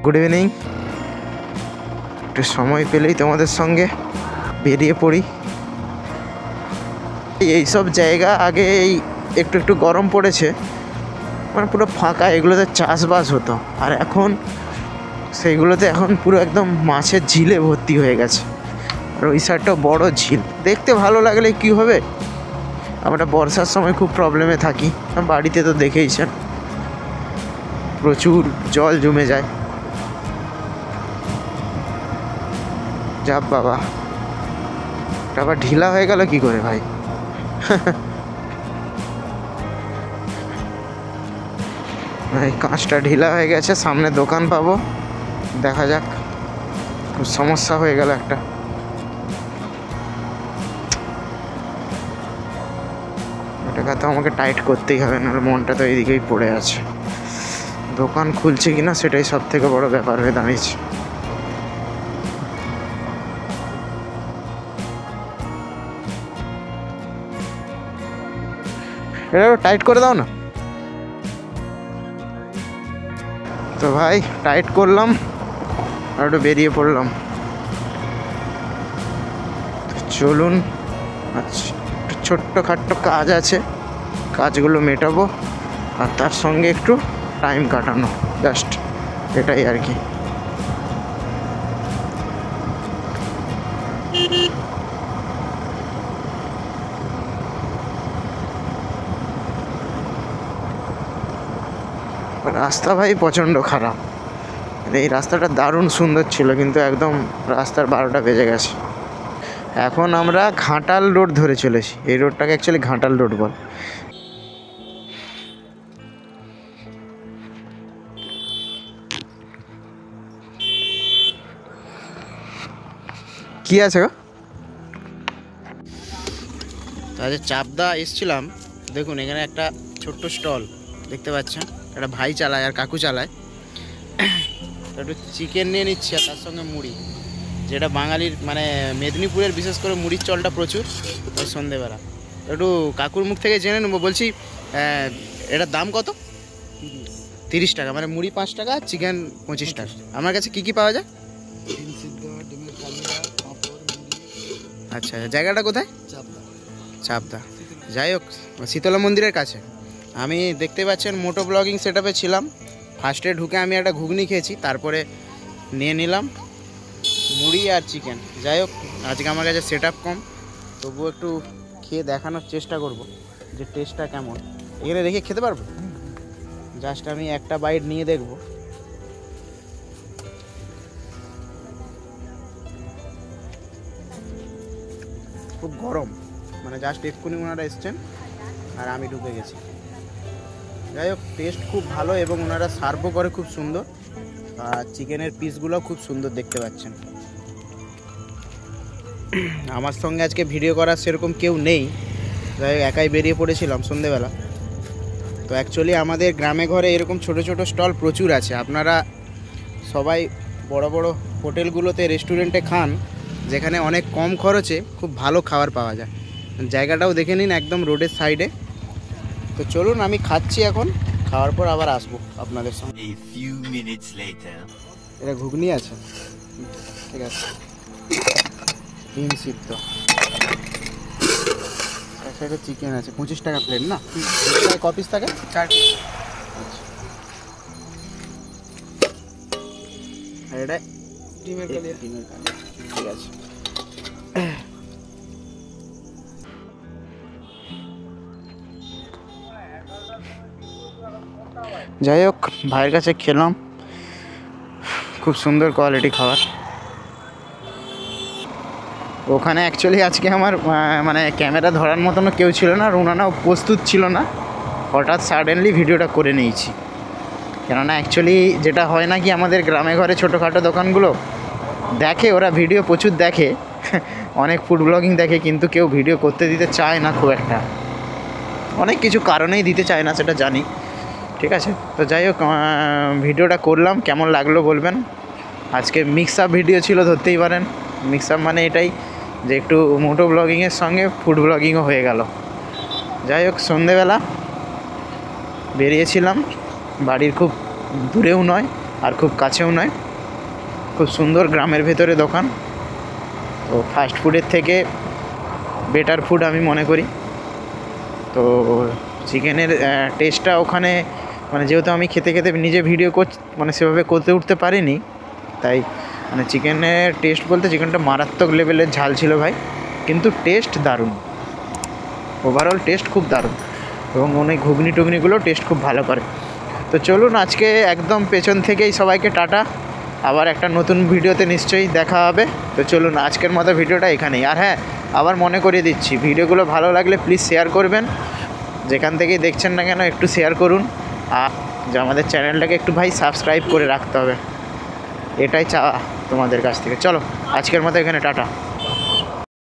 Good evening. একটু সময় পেলেই তোমাদের সঙ্গে বেরিয়ে পড়ি। এইসব জায়গা আগে একটু একটু গরম পড়েছে, মানে পুরো ফাঁকা, এগুলোতে চাষবাস হতো, আর এখন সেইগুলোতে এখন পুরো একদম মাছের ঝিলে ভর্তি হয়ে গেছে। আর ওই সাইডটাও বড় ঝিল, দেখতে ভালো লাগলে কি হবে, আমরা বর্ষার সময় খুব প্রবলেমে থাকি, বাড়িতে তো দেখেইছেন প্রচুর জল জমে যায়। যাব বাবা, আবার ঢিলা হয়ে গেল কি করে ভাই? ভাই কাঁচটা ঢিলা হয়ে গেছে, সামনে দোকান পাবো, দেখা যাক। খুব সমস্যা হয়ে গেল একটা। এটাকে তো আমাকে টাইট করতেই হবে, নাহলে মনটা তো এইদিকেই পড়ে আছে। দোকান খুলছে কিনা সেটাই সব থেকে বড় ব্যাপার হয়ে দাঁড়িয়েছে। এটা টাইট করে দাও না। তো ভাই টাইট করলাম আর একটু বেরিয়ে পড়লাম। চলুন, আচ্ছা একটু ছোট্ট খাট্ট কাজ আছে, কাজগুলো মেটাবো, আর তার সঙ্গে একটু টাইম কাটানো, জাস্ট এটাই আর কি। রাস্তা ভাই প্রচণ্ড খারাপ। এই রাস্তাটা দারুণ সুন্দর ছিল, কিন্তু একদম রাস্তার 12টা বেজে গেছে। এখন আমরা ঘাটাল রোড ধরে চলেছি। এই রোডটাকে অ্যাকচুয়ালি ঘাটাল রোড বল। কি আছে গো? আচ্ছা, চাপদা এসছিলাম, দেখুন এখানে একটা ছোট্ট স্টল দেখতে পাচ্ছেন, একটা ভাই চালায় আর কাকু চালায়। একটু চিকেন নিয়ে নিচ্ছে, আর তার সঙ্গে মুড়ি, যেটা বাঙালির মানে মেদিনীপুরের বিশেষ করে মুড়ির চলটা প্রচুর ওই সন্ধেবেলা। একটু কাকুর মুখ থেকে জেনে নেবো। বলছি এটার দাম কত? 30 টাকা, মানে মুড়ি 5 টাকা, চিকেন 25 টাকা। আমার কাছে কি কি পাওয়া যায়? আচ্ছা, জায়গাটা কোথায়? চাপদা। যাই হোক, শীতলা মন্দিরের কাছে। আমি দেখতে পাচ্ছেন মোটো ব্লগিং সেট আপে ছিলাম। ফার্স্টে ঢুকে আমি একটা ঘুগনি খেয়েছি, তারপরে নিয়ে নিলাম মুড়ি আর চিকেন। যাই হোক, আজকে আমার কাছে সেট আপ কম, তবুও একটু খেয়ে দেখানোর চেষ্টা করব যে টেস্টটা কেমন। এখানে রেখে খেতে পারবো? জাস্ট আমি একটা বাইট নিয়ে দেখব। খুব গরম, মানে জাস্ট এক্ষুনি ওনারা এসছেন আর আমি ঢুকে গেছি। যাই হোক, টেস্ট খুব ভালো এবং ওনারা সার্ভও করে খুব সুন্দর, আর চিকেনের পিসগুলোও খুব সুন্দর দেখতে পাচ্ছেন। আমার সঙ্গে আজকে ভিডিও করার সেরকম কেউ নেই, যাই হোক একাই বেরিয়ে পড়েছিলাম সন্ধেবেলা। তো অ্যাকচুয়ালি আমাদের গ্রামে ঘরে এরকম ছোট ছোট স্টল প্রচুর আছে। আপনারা সবাই বড় বড় হোটেলগুলোতে, রেস্টুরেন্টে খান, যেখানে অনেক কম খরচে খুব ভালো খাবার পাওয়া যায়। জায়গাটাও দেখে নিন, একদম রোডের সাইডে। তো চলুন, আমি খাচ্ছি এখন, খাওয়ার পর আবার আসবো আপনাদের সঙ্গে। এটা ঘুগনি আছে, ঠিক আছে, ডিম সিদ্ধ, একটা চিকেন আছে। 25 টাকা প্লেট না? ক পিস থাকে? 4 পিস। আর এটা ডিমের কালিয়া। ঠিক আছে। যাই হোক, ভাইয়ের কাছে খেলাম, খুব সুন্দর কোয়ালিটি খাবার। ওখানে অ্যাকচুয়ালি আজকে আমার মানে ক্যামেরা ধরার মতনও কেউ ছিল না, আর ওনারাও প্রস্তুত ছিল না। হঠাৎ সাডেনলি ভিডিওটা করে নিয়েছি, কেননা অ্যাকচুয়ালি যেটা হয় না কি, আমাদের গ্রামে ঘরে ছোটোখাটো দোকানগুলো দেখে, ওরা ভিডিও প্রচুর দেখে, অনেক ফুড ব্লগিং দেখে, কিন্তু কেউ ভিডিও করতে দিতে চায় না খুব একটা, অনেক কিছু কারণেই দিতে চায় না, সেটা জানি। ঠিক আছে, তো যাই হোক, ভিডিওটা করলাম, কেমন লাগলো বলবেন। আজকে মিক্স আপ ভিডিও ছিল ধরতেই পারেন। মিক্স আপ মানে এটাই যে একটু মোটো ব্লগিংয়ের সঙ্গে ফুড ব্লগিংও হয়ে গেল। যাই হোক, সন্ধেবেলা বেরিয়েছিলাম। বাড়ির খুব দূরেও নয় আর খুব কাছেও নয়, খুব সুন্দর গ্রামের ভেতরে দোকান। তো ফাস্ট ফুডের থেকে বেটার ফুড আমি মনে করি। তো চিকেনের টেস্টটা ওখানে মানে যেহেতু আমি খেতে খেতে নিজে ভিডিও মানে সেভাবে করতে উঠতে পারিনি, তাই মানে চিকেনের টেস্ট বলতে চিকেনটা মারাত্মক লেভেলের ঝাল ছিল ভাই, কিন্তু টেস্ট দারুণ, ওভারঅল টেস্ট খুব দারুণ। এবং অনেক ঘুগনি টুগনিগুলো টেস্ট খুব ভালো করে। তো চলুন আজকে একদম পেছন থেকেই সবাইকে টাটা, আবার একটা নতুন ভিডিওতে নিশ্চয়ই দেখা হবে। তো চলুন আজকের মতো ভিডিওটা এখানেই। আর হ্যাঁ, আবার মনে করিয়ে দিচ্ছি, ভিডিওগুলো ভালো লাগলে প্লিজ শেয়ার করবেন, যেখান থেকেই দেখছেন না কেন একটু শেয়ার করুন। আর যে আমাদের চ্যানেলটাকে একটু ভাই সাবস্ক্রাইব করে রাখতে হবে, এটাই চাওয়া তোমাদের কাছ থেকে। চলো আজকের মতো এখানে টাটা।